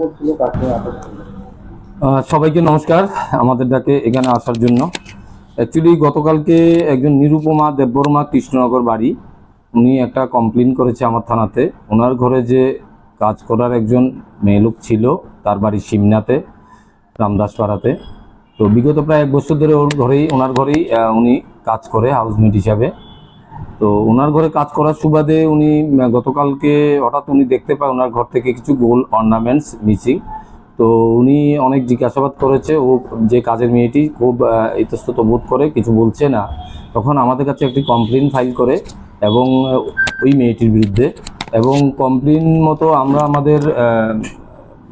করছিল তাকে আটক করলো। সবাইকে নমস্কার আমাদের ডাকে এখানে আসার জন্য। অ্যাকচুয়ালি গতকালকে একজন নিরুপমা দেববর্মা কৃষ্ণনগর বাড়ি, উনি একটা কমপ্লেন করেছে আমার থানাতে। ওনার ঘরে যে কাজ করার একজন মেয়ে লোক ছিল, তার বাড়ি সিমনাতে, রামদাসপাড়াতে। তো বিগত প্রায় 1 বছর ধরে ওনার ঘরেই উনি কাজ করে হাউসমেট হিসাবে। তো ওনার ঘরে কাজ করার সুবাদে উনি গতকালকে হঠাৎ উনি দেখতে পায় ওনার ঘর থেকে কিছু গোল্ড অর্নামেন্টস মিসিং। তো উনি অনেক জিজ্ঞাসাবাদ করেছে, ও যে কাজের মেয়েটি খুব ইতস্তত বোধ করে, কিছু বলছে না। তখন আমাদের কাছে একটি কমপ্লেন ফাইল করে এবং ওই মেয়েটির বিরুদ্ধে, এবং কমপ্লেন মতো আমরা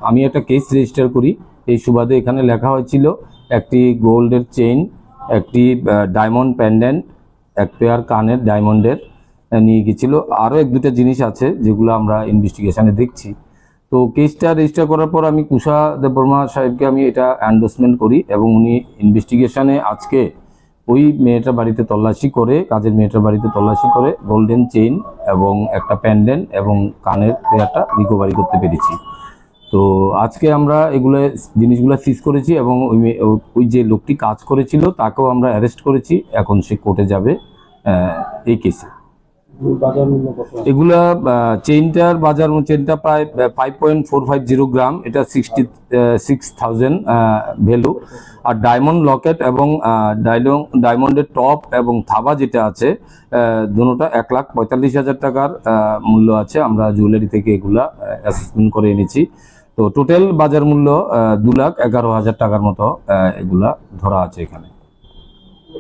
আমি একটা কেস রেজিস্টার করি। এই সুবাদে এখানে লেখা হয়েছিল একটি গোল্ডের চেইন, একটি ডায়মন্ড প্যান্ডেন্ট, এক পেয়ার কানের ডায়মন্ডের নিয়ে গেছিল। আরও 1-2টা জিনিস আছে যেগুলো আমরা ইনভেস্টিগেশনে দেখছি। তো কেসটা রেজিস্টার করার পর আমি কুশা দেববর্মা সাহেবকে আমি এটা এন্ডোর্সমেন্ট করি, এবং উনি ইনভেস্টিগেশনে আজকে ওই মেয়েটার বাড়িতে তল্লাশি করে, কাজের মেয়েটার বাড়িতে তল্লাশি করে গোল্ডেন চেইন এবং একটা প্যান্ডেন্ট এবং কানের পেয়ারটা রিকভারি করতে পেরেছি। তো আজকে আমরা জিনিসগুলো সিজ করেছি, এবং ওই যে লোকটি কাজ করেছিল তাকেও আমরা অ্যারেস্ট করেছি। এখন সে কোর্টে যাবে এই কেসে। বাজার মূল্য কত? এগুলা চেইনটা প্রায় 5.450 গ্রাম, এটা 66,000 ভ্যালু। আর ডায়মন্ড লকেট এবং ডায়মন্ডের টপ এবং থাবা যেটা আছে, দুটোটা 1,45,000 টাকার মূল্য আছে। আমরা জুয়েলারি থেকে এগুলা অ্যাসেসমেন্ট করে এনেছি। তো টোটাল বাজার মূল্য 2,11,000 টাকার মতো এগুলা ধরা আছে এখানে।